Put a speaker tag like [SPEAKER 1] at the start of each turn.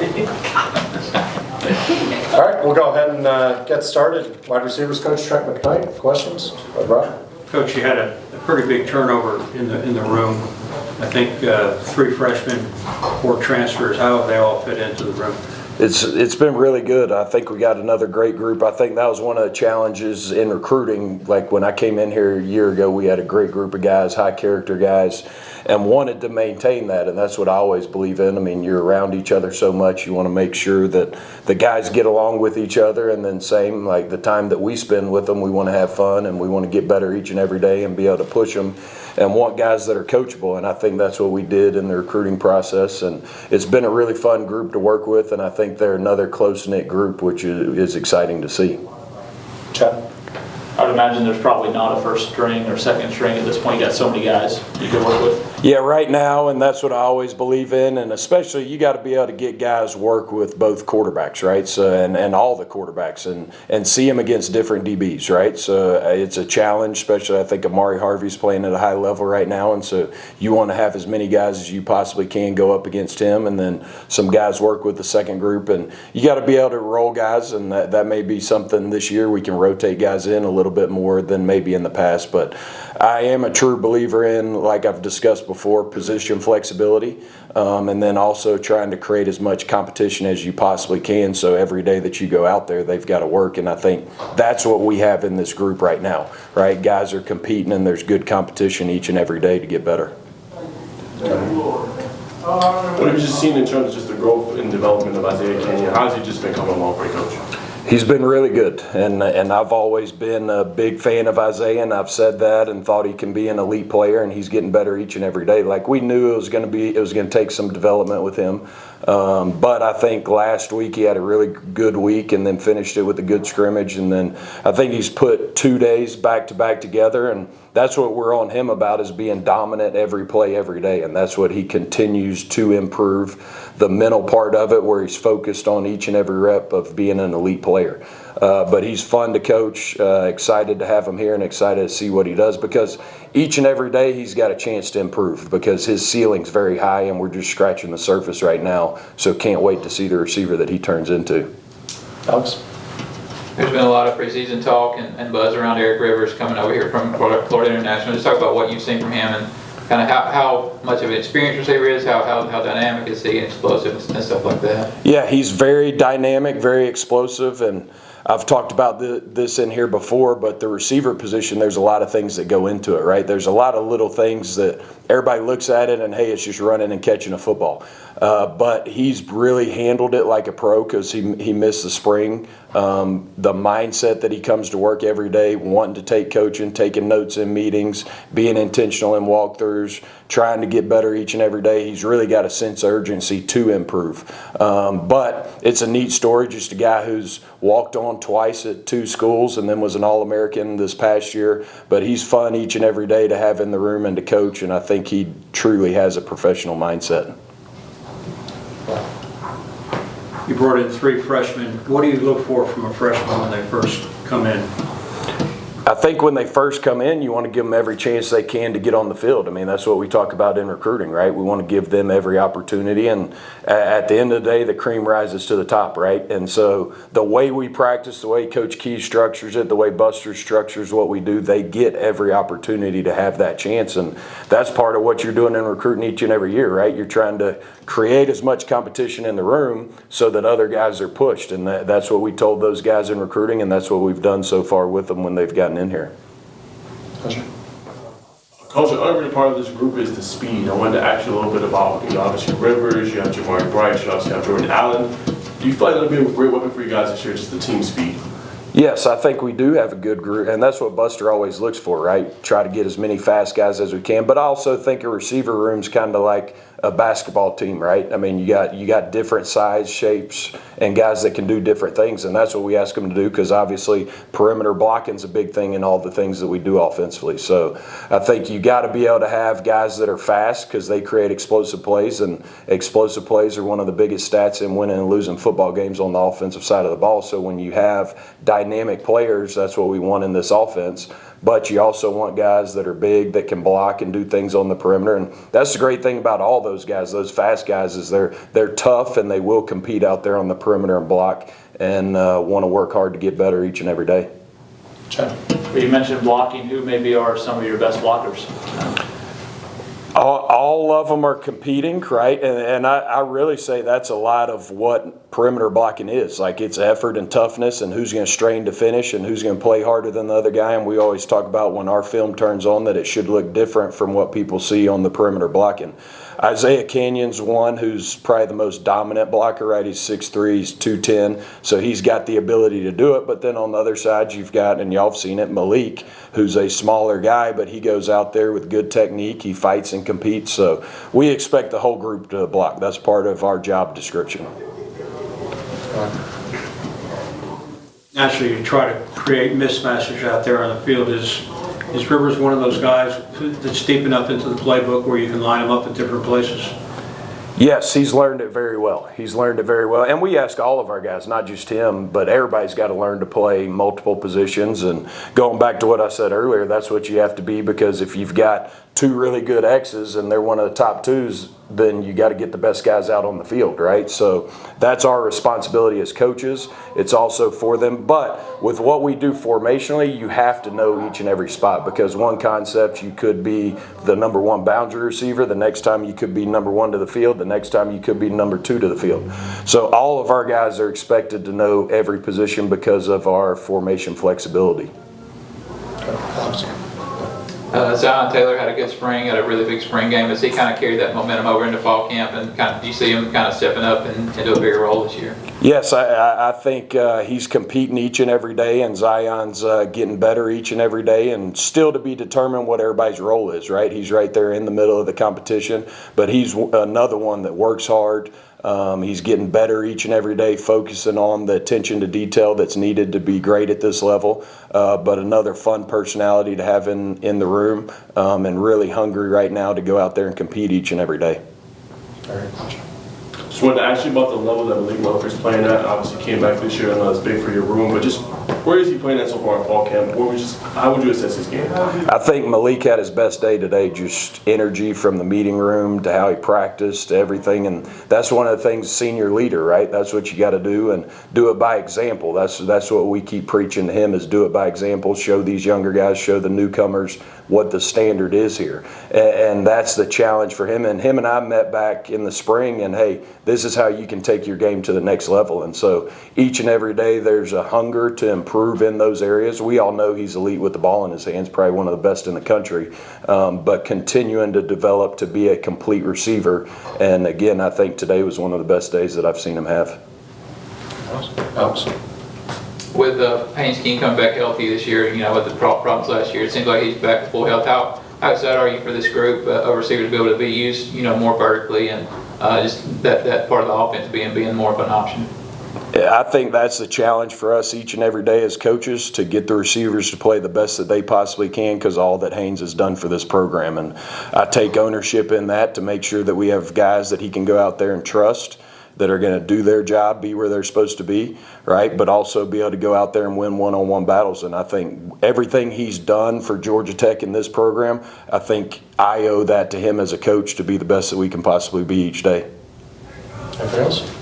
[SPEAKER 1] All right, we'll go ahead and get started. Wide receivers coach Trent McKnight. Questions? Rob?
[SPEAKER 2] Coach, you had a pretty big turnover in the room. I think 3 freshmen, 4 transfers. How have they all fit into the room?
[SPEAKER 3] It's been really good. I think we got another great group. I think that was one of the challenges in recruiting. Like when I came in here a year ago, we had a great group of guys, high character guys, and wanted to maintain that. And that's what I always believe in. I mean, you're around each other so much. You want to make sure that the guys get along with each other. And then same, like the time that we spend with them, we want to have fun and we want to get better each and every day and be able to push them and want guys that are coachable. And I think that's what we did in the recruiting process. And it's been a really fun group to work with. And I think they're another close-knit group, which is exciting to see.
[SPEAKER 1] Chad?
[SPEAKER 4] I would imagine there's probably not a first string or second string at this point. You got so many guys you can work with.
[SPEAKER 3] Yeah, right now, and that's what I always believe in, and especially you got to be able to get guys work with both quarterbacks, right? So and all the quarterbacks and see them against different DBs, right? So it's a challenge, especially I think Amari Harvey's playing at a high level right now, and so you want to have as many guys as you possibly can go up against him, and then some guys work with the second group, and you got to be able to roll guys, and that may be something this year we can rotate guys in a little bit more than maybe in the past, but I am a true believer in, like I've discussed before, position flexibility, and then also trying to create as much competition as you possibly can, so every day that you go out there they've got to work, and I think that's what we have in this group right now, right? Guys are competing and there's good competition each and every day to get better.
[SPEAKER 5] What have you just seen in terms of just the growth and development of Isaiah Kenyon? How has he just been coming along for you, Coach?
[SPEAKER 3] He's been really good, and I've always been a big fan of Isaiah, and I've said that and thought he can be an elite player, and he's getting better each and every day. Like we knew it was going to take some development with him, but I think last week he had a really good week and then finished it with a good scrimmage, and then I think he's put 2 days back to back together, and that's what we're on him about, is being dominant every play every day, and that's what he continues to improve, the mental part of it where he's focused on each and every rep of being an elite player. But he's fun to coach, excited to have him here and excited to see what he does, because each and every day he's got a chance to improve because his ceiling's very high and we're just scratching the surface right now, so can't wait to see the receiver that he turns into.
[SPEAKER 1] Alex?
[SPEAKER 6] There's been a lot of preseason talk and buzz around Eric Rivers coming over here from Florida International. Just talk about what you've seen from him and kind of how much of an experienced receiver is, how dynamic is he, and explosive and stuff like that.
[SPEAKER 3] Yeah, he's very dynamic, very explosive, and I've talked about this in here before, but the receiver position, there's a lot of things that go into it, right? There's a lot of little things that everybody looks at it and, hey, it's just running and catching a football. But he's really handled it like a pro because he missed the spring. The mindset that he comes to work every day, wanting to take coaching, taking notes in meetings, being intentional in walkthroughs, trying to get better each and every day. He's really got a sense of urgency to improve. But it's a neat story, just a guy who's walked on twice at 2 schools and then was an All-American this past year. But he's fun each and every day to have in the room and to coach, and I think he truly has a professional mindset.
[SPEAKER 2] You brought in 3 freshmen. What do you look for from a freshman when they first come in?
[SPEAKER 3] I think when they first come in, you want to give them every chance they can to get on the field. I mean, that's what we talk about in recruiting, right? We want to give them every opportunity, and at the end of the day, the cream rises to the top, right? And so the way we practice, the way Coach Key structures it, the way Buster structures what we do, they get every opportunity to have that chance, and that's part of what you're doing in recruiting each and every year, right? You're trying to create as much competition in the room so that other guys are pushed, and that's what we told those guys in recruiting, and that's what we've done so far with them when they've gotten in here.
[SPEAKER 5] Coach, an underrated part of this group is the speed. I wanted to ask you a little bit about, obviously Rivers, you have Jamari Bright, you also have Jordan Allen. Do you feel like that'll be a great weapon for you guys this year, just the team speed?
[SPEAKER 3] Yes, I think we do have a good group, and that's what Buster always looks for, right? Try to get as many fast guys as we can, but I also think a receiver room's kind of like a basketball team, right? I mean, you got different size, shapes, and guys that can do different things, and that's what we ask them to do, because obviously perimeter blocking's a big thing in all the things that we do offensively. So I think you got to be able to have guys that are fast because they create explosive plays, and explosive plays are one of the biggest stats in winning and losing football games on the offensive side of the ball. So when you have dynamic players, that's what we want in this offense. but you also want guys that are big, that can block and do things on the perimeter. And that's the great thing about all those guys, those fast guys, is they're tough and they will compete out there on the perimeter and block, and want to work hard to get better each and every day.
[SPEAKER 1] Trent?
[SPEAKER 4] You mentioned blocking. Who maybe are some of your best blockers?
[SPEAKER 3] All of them are competing, right? And I really say that's a lot of what perimeter blocking is. Like, it's effort and toughness and who's going to strain to finish and who's going to play harder than the other guy. And we always talk about when our film turns on that it should look different from what people see on the perimeter blocking. Isaiah Canyon's one who's probably the most dominant blocker, right? He's 6'3", he's 210, so he's got the ability to do it. But then on the other side, you've got, and y'all have seen it, Malik, who's a smaller guy, but he goes out there with good technique. He fights and competes. So we expect the whole group to block. That's part of our job description.
[SPEAKER 2] Naturally, you try to create mismatches out there on the field. Is Rivers one of those guys that's deep enough into the playbook where you can line him up at different places?
[SPEAKER 3] Yes, he's learned it very well. He's learned it very well. And we ask all of our guys, not just him, but everybody's got to learn to play multiple positions. And going back to what I said earlier, that's what you have to be, because if you've got two really good X's and they're one of the top twos, then you got to get the best guys out on the field, right? So that's our responsibility as coaches. It's also for them. But with what we do formationally, you have to know each and every spot, because one concept, you could be the number one boundary receiver. The next time you could be number one to the field. The next time you could be number two to the field. So all of our guys are expected to know every position because of our formation flexibility.
[SPEAKER 6] Zion Taylor had a good spring, had a really big spring game. Has he kind of carried that momentum over into fall camp, and do you see him kind of stepping up into a bigger role this year?
[SPEAKER 3] Yes, I think he's competing each and every day, and Zion's getting better each and every day, and still to be determined what everybody's role is, right? He's right there in the middle of the competition, but he's another one that works hard. He's getting better each and every day, focusing on the attention to detail that's needed to be great at this level. But another fun personality to have in the room, and really hungry right now to go out there and compete each and every day.
[SPEAKER 1] Very much.
[SPEAKER 5] Just wanted to ask you about the level that Malik Welker's playing at. Obviously came back this year. I know it's big for your room, but just where is he playing at so far in fall camp? How would you assess his game?
[SPEAKER 3] I think Malik had his best day today. Just energy from the meeting room to how he practiced, to everything, and that's one of the things, senior leader, right? That's what you got to do, and do it by example. That's what we keep preaching to him, is do it by example. Show these younger guys, show the newcomers what the standard is here, and that's the challenge for him. And him and I met back in the spring, and hey, this is how you can take your game to the next level. And so each and every day there's a hunger to improve in those areas. We all know he's elite with the ball in his hands, probably one of the best in the country, but continuing to develop to be a complete receiver. And again, I think today was one of the best days that I've seen him have.
[SPEAKER 1] Alex?
[SPEAKER 6] With Haynes King coming back healthy this year, with the problems last year, it seems like he's back to full health. How excited are you for this group of receivers to be able to be used, more vertically, and just that part of the offense being more of an option?
[SPEAKER 3] Yeah, I think that's the challenge for us each and every day as coaches, to get the receivers to play the best that they possibly can, because all that Haynes has done for this program. And I take ownership in that, to make sure that we have guys that he can go out there and trust, that are going to do their job, be where they're supposed to be, right? But also be able to go out there and win one-on-one battles. And I think everything he's done for Georgia Tech in this program, I think I owe that to him as a coach, to be the best that we can possibly be each day.
[SPEAKER 1] Anything else?